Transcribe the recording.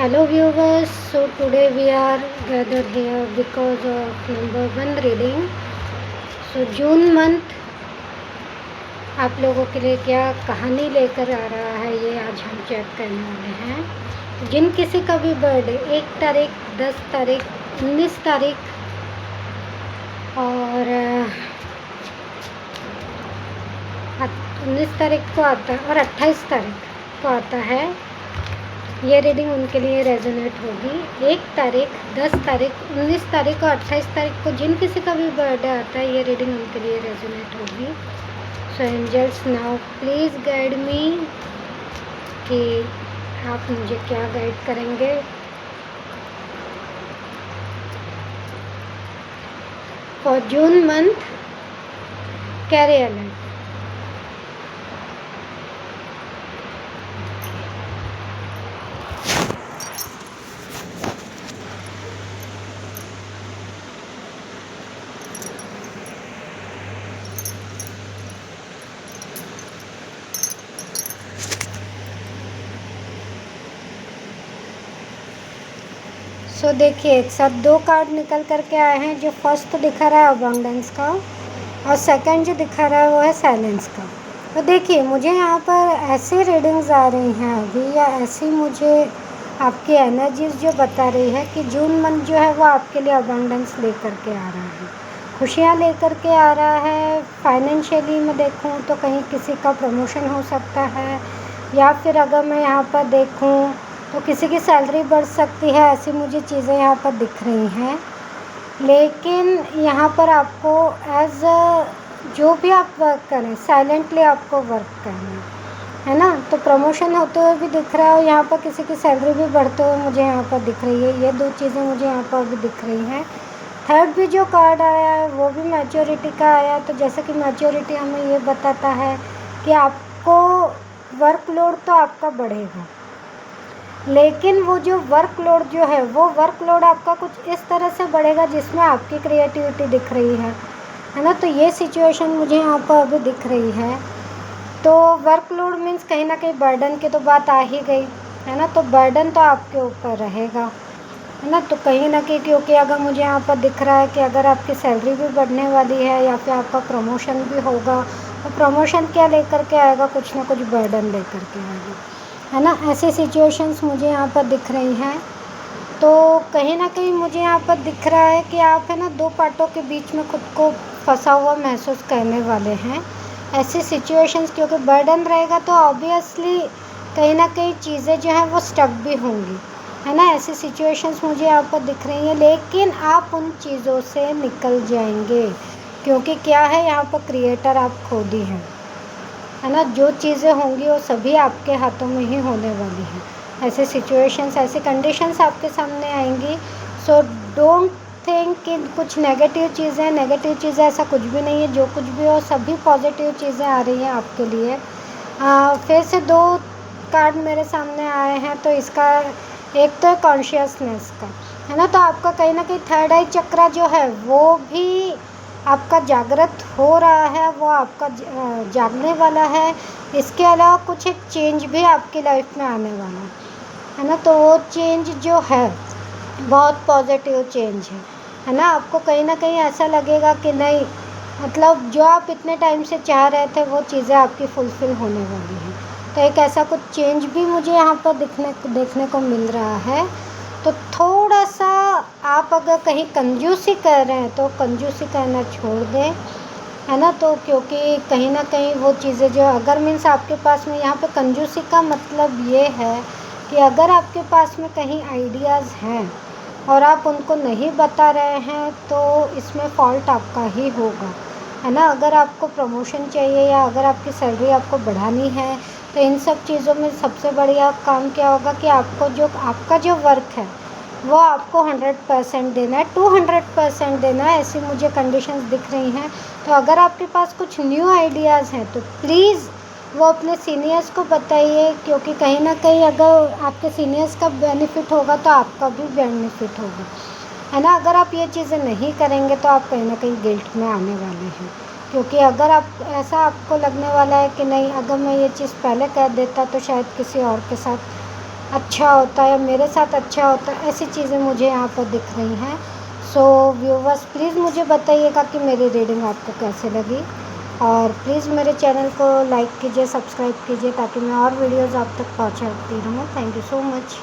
Hello viewers, so today we are gathered here because of number one reading. So June month आप लोगों के लिए क्या कहानी लेकर आ रहा है ये आज हम चेक करने वाले हैं। जिन किसी का भी बर्थडे 1 तारीख, 10 तारीख, 19 तारीख और 19 तारीख को आता है और 28 तारीख को आता है, ये रीडिंग उनके लिए रेजोनेट होगी। 1 तारीख, 10 तारीख, 19 तारीख और 28 तारीख को जिन किसी का भी बर्थडे आता है ये रीडिंग उनके लिए रेजोनेट होगी। So angels now please guide me कि आप मुझे क्या गाइड करेंगे। For June month carry alert. सो देखिए एक साथ 2 कार्ड निकल करके आए हैं। जो फर्स्ट दिखा रहा है अबंडेंस का और सेकंड जो दिखा रहा है वो है साइलेंस का। तो देखिए मुझे यहाँ पर ऐसी रीडिंग्स आ रही हैं अभी, या ऐसी मुझे आपकी एनर्जीज जो बता रही है कि जून मंथ जो है वो आपके लिए अबंडेंस लेकर के आ रहा है, खुशियाँ लेकर के आ रहा है। फाइनेंशियली मैं देखूँ तो कहीं किसी का प्रमोशन हो सकता है, या फिर अगर मैं यहाँ पर देखूँ तो किसी की सैलरी बढ़ सकती है। ऐसी मुझे चीज़ें यहाँ पर दिख रही हैं। लेकिन यहाँ पर आपको जो भी आप वर्क करें साइलेंटली आपको वर्क करना है ना। तो प्रमोशन होते हुए भी दिख रहा है और यहाँ पर किसी की सैलरी भी बढ़ते हुए मुझे यहाँ पर दिख रही है। ये 2 चीज़ें मुझे यहाँ पर भी दिख रही हैं। थर्ड भी जो कार्ड आया है वो भी मैच्योरिटी का आया। तो जैसे कि मैच्योरिटी हमें ये बताता है कि आपको वर्कलोड तो आपका बढ़ेगा, लेकिन वो जो वर्कलोड जो है वो वर्कलोड आपका कुछ इस तरह से बढ़ेगा जिसमें आपकी क्रिएटिविटी दिख रही है ना। तो ये सिचुएशन मुझे यहाँ पर अभी दिख रही है। तो वर्कलोड मीन्स कहीं ना कहीं बर्डन की तो बात आ ही गई है ना। तो बर्डन तो आपके ऊपर रहेगा है ना। तो कहीं ना कहीं क्योंकि अगर मुझे यहाँ पर दिख रहा है कि अगर आपकी सैलरी भी बढ़ने वाली है या फिर आपका प्रमोशन भी होगा, तो प्रमोशन क्या लेकर के आएगा, कुछ ना कुछ बर्डन लेकर के आएगा है ना। ऐसी सिचुएशंस मुझे यहाँ पर दिख रही हैं। तो कहीं ना कहीं मुझे यहाँ पर दिख रहा है कि आप है ना 2 पार्टों के बीच में खुद को फंसा हुआ महसूस करने वाले हैं। ऐसी सिचुएशंस क्योंकि बर्डन रहेगा तो ऑब्वियसली कहीं ना कहीं चीज़ें जो हैं वो स्टक भी होंगी है ना। ऐसी सिचुएशंस मुझे यहाँ पर दिख रही हैं, लेकिन आप उन चीज़ों से निकल जाएंगे क्योंकि क्या है यहाँ पर क्रिएटर आप खुद ही हैं है ना। जो चीज़ें होंगी वो सभी आपके हाथों में ही होने वाली हैं। ऐसे सिचुएशंस, ऐसी कंडीशंस आपके सामने आएंगी। सो डोंट थिंक कि कुछ नेगेटिव चीज़ें ऐसा कुछ भी नहीं है। जो कुछ भी हो सभी पॉजिटिव चीज़ें आ रही हैं आपके लिए। फिर से 2 कार्ड मेरे सामने आए हैं। तो इसका एक तो है कॉन्शियसनेस का है ना। तो आपका कहीं ना कहीं थर्ड आई चक्रा जो है वो भी आपका जागृत हो रहा है, वो आपका जागने वाला है। इसके अलावा कुछ एक चेंज भी आपकी लाइफ में आने वाला है ना। तो वो चेंज जो है बहुत पॉजिटिव चेंज है ना। आपको कहीं ना कहीं ऐसा लगेगा कि नहीं, मतलब जो आप इतने टाइम से चाह रहे थे वो चीज़ें आपकी फुलफ़िल होने वाली हैं। तो एक ऐसा कुछ चेंज भी मुझे यहाँ पर देखने को मिल रहा है। तो थोड़ा सा आप अगर कहीं कंजूसी कर रहे हैं तो कंजूसी करना छोड़ दें है ना। तो क्योंकि कहीं ना कहीं वो चीज़ें जो अगर मीन्स आपके पास में यहाँ पे कंजूसी का मतलब ये है कि अगर आपके पास में कहीं आइडियाज़ हैं और आप उनको नहीं बता रहे हैं तो इसमें फॉल्ट आपका ही होगा है ना। अगर आपको प्रमोशन चाहिए या अगर आपकी सैलरी आपको बढ़ानी है तो इन सब चीज़ों में सबसे बढ़िया काम क्या होगा कि आपका जो वर्क है वो आपको 100% देना है, 200% देना है। ऐसी मुझे कंडीशंस दिख रही हैं। तो अगर आपके पास कुछ न्यू आइडियाज़ हैं तो प्लीज़ वो अपने सीनियर्स को बताइए, क्योंकि कहीं ना कहीं अगर आपके सीनियर्स का बेनिफिट होगा तो आपका भी बेनिफिट होगा है ना। अगर आप ये चीज़ें नहीं करेंगे तो आप कहीं ना कहीं गिल्ट में आने वाले हैं। क्योंकि अगर आपको लगने वाला है कि नहीं, अगर मैं ये चीज़ पहले कर देता तो शायद किसी और के साथ अच्छा होता है, मेरे साथ अच्छा होता है, ऐसी चीज़ें मुझे यहाँ पर दिख रही हैं। सो व्यूवर्स प्लीज़ मुझे बताइएगा कि मेरी रीडिंग आपको कैसे लगी, और प्लीज़ मेरे चैनल को लाइक कीजिए, सब्सक्राइब कीजिए, ताकि मैं और वीडियोज़ आप तक पहुँचाती रहूँ। Thank you so much.